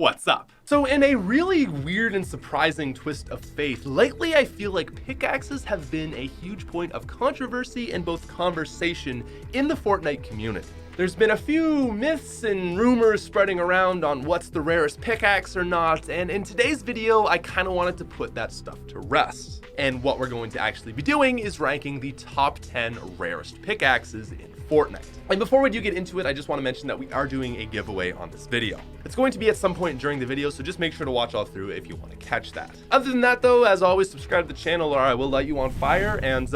What's up? So in a really weird and surprising twist of fate, lately I feel like pickaxes have been a huge point of controversy and both conversation in the Fortnite community. There's been a few myths and rumors spreading around on what's the rarest pickaxe or not, and in today's video I kind of wanted to put that stuff to rest. And what we're going to actually be doing is ranking the top 10 rarest pickaxes in Fortnite. And before we do get into it, I just want to mention that we are doing a giveaway on this video. It's going to be at some point during the video, so just make sure to watch all through if you want to catch that. Other than that though, as always, subscribe to the channel or I will light you on fire, and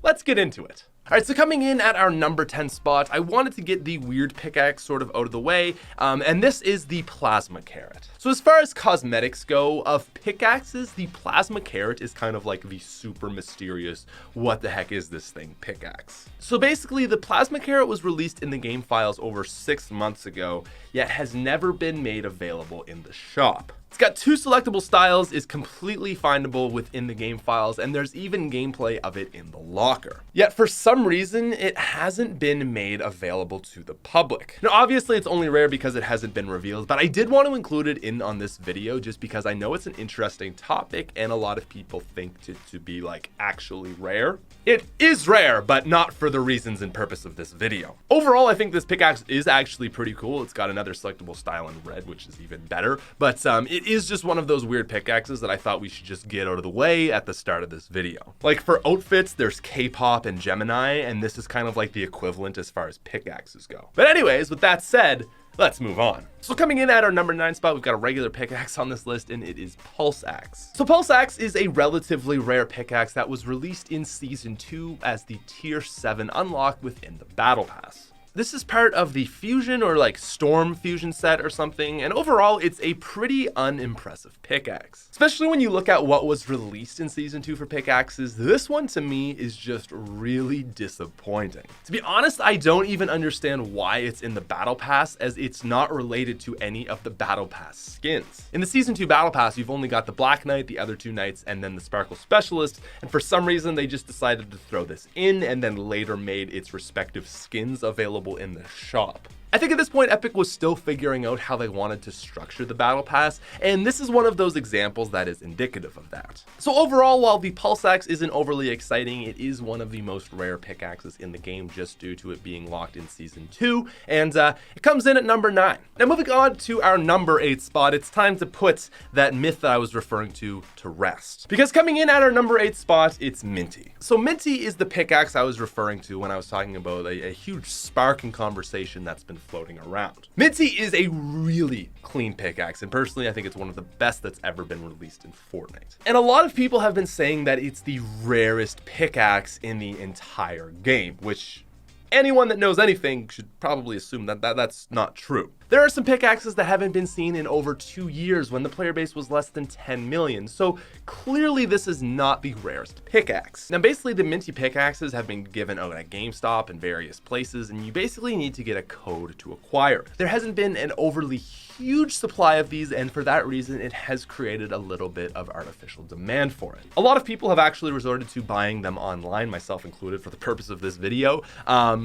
let's get into it. All right, so coming in at our number 10 spot, I wanted to get the weird pickaxe sort of out of the way, and this is the Plasma Carrot. So as far as cosmetics go, of pickaxes, the Plasma Carrot is kind of like the super mysterious, what the heck is this thing pickaxe. So basically, the Plasma Carrot was released in the game files over 6 months ago, yet has never been made available in the shop. It's got 2 selectable styles, is completely findable within the game files, and there's even gameplay of it in the locker. Yet for some reason, it hasn't been made available to the public. Now obviously it's only rare because it hasn't been revealed, but I did want to include it in on this video just because I know it's an interesting topic and a lot of people think it to be like actually rare. It is rare, but not for the reasons and purpose of this video. Overall, I think this pickaxe is actually pretty cool. It's got another selectable style in red, which is even better, but it is just one of those weird pickaxes that I thought we should just get out of the way at the start of this video. Like for outfits, there's K-pop and Gemini, and this is kind of like the equivalent as far as pickaxes go. But anyways, with that said, let's move on. So coming in at our number 9 spot, we've got a regular pickaxe on this list, and it is Pulse Axe. So Pulse Axe is a relatively rare pickaxe that was released in Season 2 as the Tier 7 unlock within the Battle Pass. This is part of the Fusion or like Storm Fusion set or something, and overall it's a pretty unimpressive pickaxe. Especially when you look at what was released in Season 2 for pickaxes, this one to me is just really disappointing. To be honest, I don't even understand why it's in the Battle Pass, as it's not related to any of the Battle Pass skins. In the Season 2 Battle Pass, you've only got the Black Knight, the other 2 Knights, and then the Sparkle Specialist, and for some reason they just decided to throw this in and then later made its respective skins available in the shop. I think at this point Epic was still figuring out how they wanted to structure the Battle Pass, and this is one of those examples that is indicative of that. So overall, while the Pulse Axe isn't overly exciting, it is one of the most rare pickaxes in the game just due to it being locked in Season 2, and it comes in at number 9. Now moving on to our number 8 spot, it's time to put that myth that I was referring to rest. Because coming in at our number 8 spot, it's Minty. So Minty is the pickaxe I was referring to when I was talking about a huge spark in conversation that's been floating around. Minty is a really clean pickaxe, and personally I think it's one of the best that's ever been released in Fortnite. And a lot of people have been saying that it's the rarest pickaxe in the entire game, which anyone that knows anything should probably assume that that's not true. There are some pickaxes that haven't been seen in over 2 years when the player base was less than 10 million, so clearly this is not the rarest pickaxe. Now basically the Minty pickaxes have been given out at GameStop and various places, and you basically need to get a code to acquire. There hasn't been an overly huge supply of these, and for that reason it has created a little bit of artificial demand for it. A lot of people have actually resorted to buying them online, myself included, for the purpose of this video.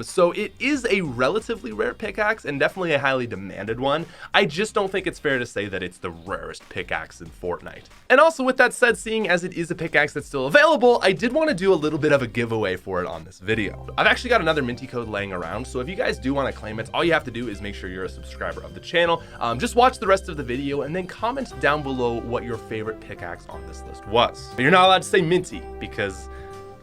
So it is a relatively rare pickaxe and definitely a highly demanded one. I just don't think it's fair to say that it's the rarest pickaxe in Fortnite. And also with that said, seeing as it is a pickaxe that's still available, I did want to do a little bit of a giveaway for it on this video. I've actually got another Minty code laying around, so if you guys do want to claim it, all you have to do is make sure you're a subscriber of the channel. Just watch the rest of the video and then comment down below what your favorite pickaxe on this list was. But you're not allowed to say Minty because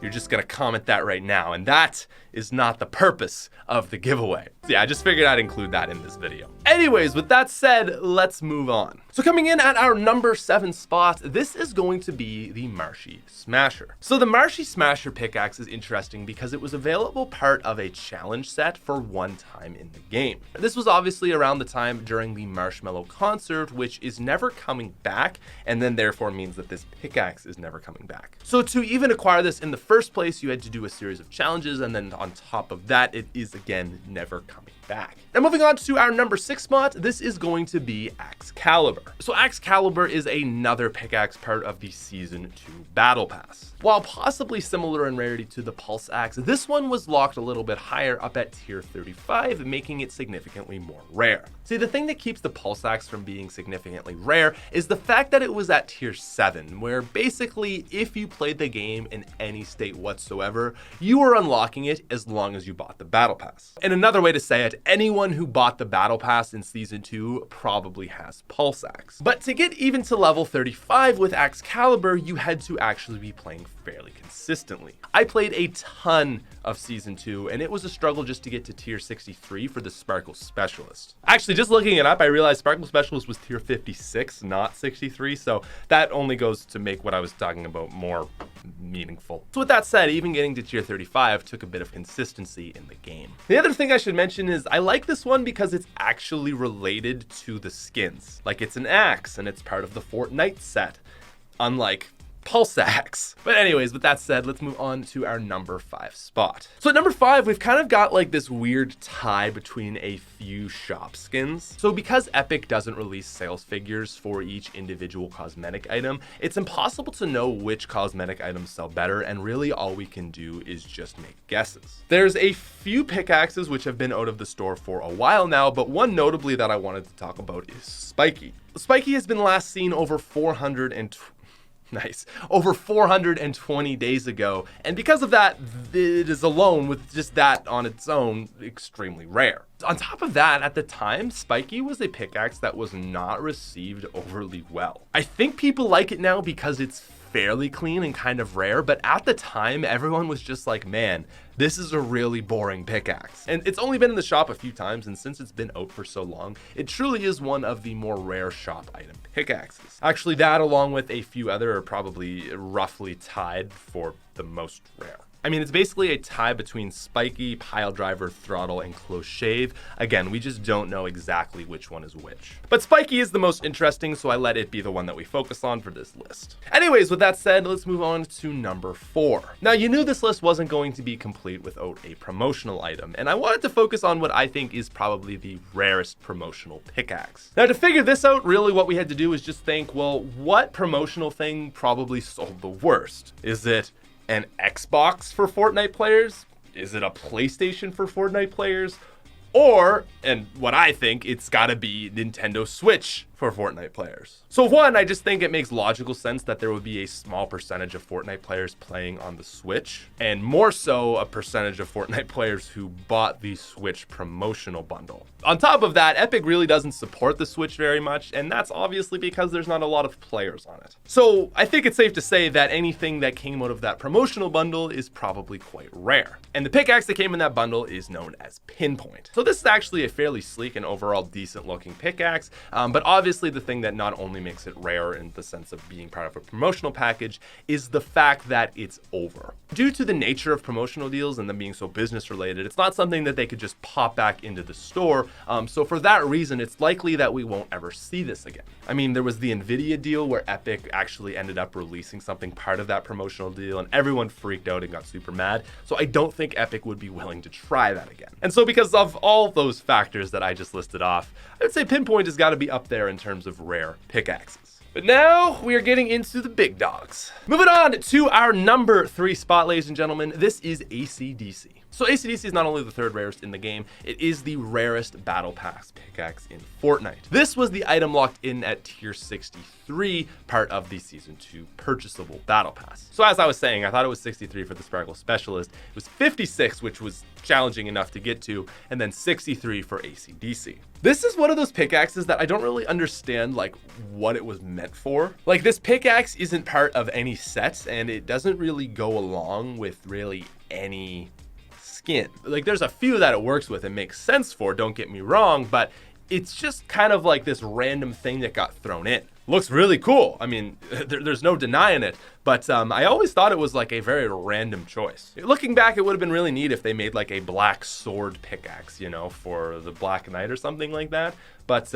you're just gonna comment that right now, and that is not the purpose of the giveaway. So yeah, I just figured I'd include that in this video. Anyways, with that said, let's move on. So coming in at our number 7 spot, this is going to be the Marshy Smasher. So the Marshy Smasher pickaxe is interesting because it was available part of a challenge set for one time in the game. This was obviously around the time during the Marshmallow concert, which is never coming back, and then therefore means that this pickaxe is never coming back. So to even acquire this in the first place, you had to do a series of challenges, and then on top of that, it is again never coming back. Now moving on to our number 6 spot, this is going to be Excalibur. So Excalibur is another pickaxe part of the Season 2 Battle Pass. While possibly similar in rarity to the Pulse Axe, this one was locked a little bit higher up at tier 35, making it significantly more rare. See, the thing that keeps the Pulse Axe from being significantly rare is the fact that it was at tier 7, where basically if you played the game in any state whatsoever, you were unlocking it as long as you bought the Battle Pass. And another way to say it, anyone who bought the Battle Pass in Season 2 probably has Pulse Axe. But to get even to level 35 with Excalibur, you had to actually be playing fairly consistently. I played a ton of Season 2, and it was a struggle just to get to tier 63 for the Sparkle Specialist. Actually, just looking it up, I realized Sparkle Specialist was tier 56, not 63, so that only goes to make what I was talking about more meaningful. So with that said, even getting to tier 35 took a bit of consistency in the game. The other thing I should mention is I like this one because it's actually related to the skins. Like, it's an axe, and it's part of the FORTNITE set, unlike Pulse Axe. But anyways, with that said, let's move on to our number 5 spot. So at number 5, we've kind of got like this weird tie between a few shop skins. So because Epic doesn't release sales figures for each individual cosmetic item, it's impossible to know which cosmetic items sell better, and really all we can do is just make guesses. There's a few pickaxes which have been out of the store for a while now, but one notably that I wanted to talk about is Spiky. Spiky has been last seen over 420 days ago, and because of that, it is alone with just that on its own extremely rare. On top of that, at the time, Spiky was a pickaxe that was not received overly well. I think people like it now because it's fairly clean and kind of rare, but at the time, everyone was just like, man, this is a really boring pickaxe. And it's only been in the shop a few times, and since it's been out for so long, it truly is one of the more rare shop item pickaxes. Actually, that along with a few other are probably roughly tied for the most rare. I mean, it's basically a tie between Spiky, Pile Driver, Throttle, and Close Shave. Again, we just don't know exactly which one is which. But Spiky is the most interesting, so I let it be the one that we focus on for this list. Anyways, with that said, let's move on to number 4. Now, you knew this list wasn't going to be complete without a promotional item, and I wanted to focus on what I think is probably the rarest promotional pickaxe. Now, to figure this out, really what we had to do was just think, well, what promotional thing probably sold the worst? Is it an Xbox for Fortnite players? Is it a PlayStation for Fortnite players? Or, and what I think, it's gotta be Nintendo Switch for Fortnite players. So one, I just think it makes logical sense that there would be a small percentage of Fortnite players playing on the Switch, and more so a percentage of Fortnite players who bought the Switch promotional bundle. On top of that, Epic really doesn't support the Switch very much, and that's obviously because there's not a lot of players on it. So I think it's safe to say that anything that came out of that promotional bundle is probably quite rare. And the pickaxe that came in that bundle is known as Pinpoint. So this is actually a fairly sleek and overall decent looking pickaxe, but obviously the thing that not only makes it rare in the sense of being part of a promotional package is the fact that it's over. Due to the nature of promotional deals and them being so business related, it's not something that they could just pop back into the store. So for that reason, it's likely that we won't ever see this again. I mean, there was the Nvidia deal where Epic actually ended up releasing something part of that promotional deal, and everyone freaked out and got super mad. So I don't think Epic would be willing to try that again. And so because of all those factors that I just listed off, I would say Pinpoint has got to be up there in terms of rare pickaxes. But now we are getting into the big dogs. Moving on to our number 3 spot, ladies and gentlemen, this is ACDC. So ACDC is not only the 3rd rarest in the game, it is the rarest battle pass pickaxe in Fortnite. This was the item locked in at tier 63, part of the Season 2 purchasable battle pass. So as I was saying, I thought it was 63 for the Sparkle Specialist. It was 56, which was challenging enough to get to, and then 63 for ACDC. This is one of those pickaxes that I don't really understand like what it was meant for. Like, this pickaxe isn't part of any sets, and it doesn't really go along with really any skin. Like, there's a few that it works with and makes sense for, don't get me wrong, but it's just kind of like this random thing that got thrown in. Looks really cool. I mean, there's no denying it, but I always thought it was like a very random choice. Looking back, it would have been really neat if they made like a black sword pickaxe, you know, for the Black Knight or something like that. But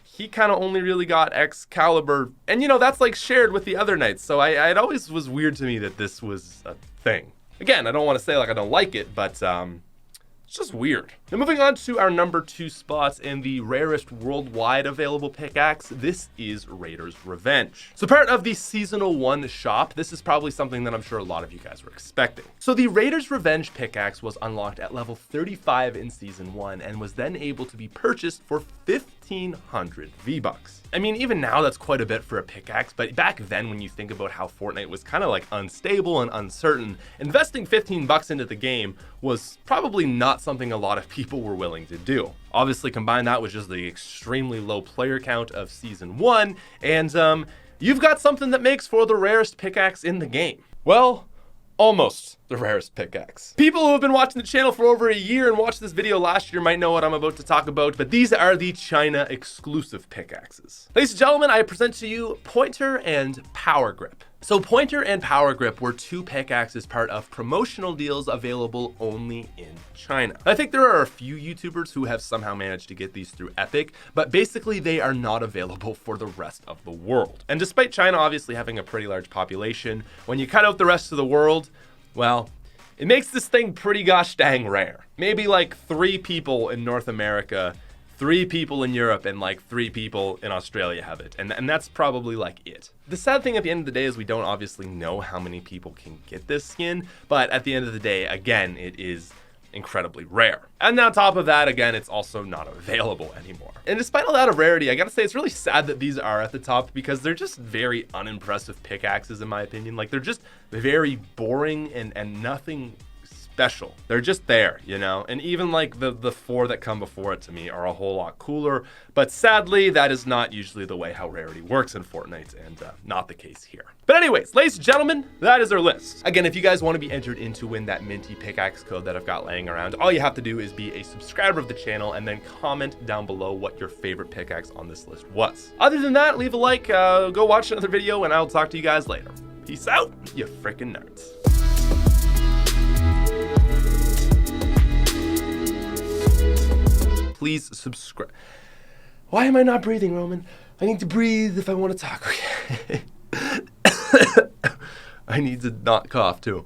he kind of only really got Excalibur, and you know, that's like shared with the other knights. So it always was weird to me that this was a thing. Again, I don't want to say like I don't like it, but it's It's just weird. Now moving on to our number 2 spots in the rarest worldwide available pickaxe, this is Raiders Revenge. So part of the Seasonal 1 shop, this is probably something that I'm sure a lot of you guys were expecting. So the Raiders Revenge pickaxe was unlocked at level 35 in Season 1 and was then able to be purchased for 1,500 V-Bucks. I mean, even now that's quite a bit for a pickaxe, but back then when you think about how Fortnite was kind of like unstable and uncertain, investing 15 bucks into the game was probably not something a lot of people were willing to do. Obviously combine that with just the extremely low player count of Season 1, and you've got something that makes for the rarest pickaxe in the game. Well, almost the rarest pickaxe. People who have been watching the channel for over a year and watched this video last year might know what I'm about to talk about, but these are the China exclusive pickaxes. Ladies and gentlemen, I present to you Pointer and Power Grip. So Pointer and Power Grip were 2 pickaxes part of promotional deals available only in China. I think there are a few YouTubers who have somehow managed to get these through Epic, but basically they are not available for the rest of the world. And despite China obviously having a pretty large population, when you cut out the rest of the world, well, it makes this thing pretty gosh dang rare. Maybe like 3 people in North America, 3 people in Europe, and like 3 people in Australia have it. And that's probably like it. The sad thing at the end of the day is we don't obviously know how many people can get this skin, but at the end of the day, again, it is incredibly rare. And on top of that, again, it's also not available anymore. And despite all that rarity, I gotta say it's really sad that these are at the top because they're just very unimpressive pickaxes in my opinion. Like they're just very boring and nothing special. They're just there, you know? And even like the 4 that come before it to me are a whole lot cooler, but sadly, that is not usually the way how rarity works in Fortnite, and not the case here. But anyways, ladies and gentlemen, that is our list. Again, if you guys want to be entered in to win that Minty pickaxe code that I've got laying around, all you have to do is be a subscriber of the channel and then comment down below what your favorite pickaxe on this list was. Other than that, leave a like, go watch another video, and I'll talk to you guys later. Peace out, you freaking nerds. Please subscribe. Why am I not breathing, Roman? I need to breathe if I want to talk. Okay. I need to not cough too.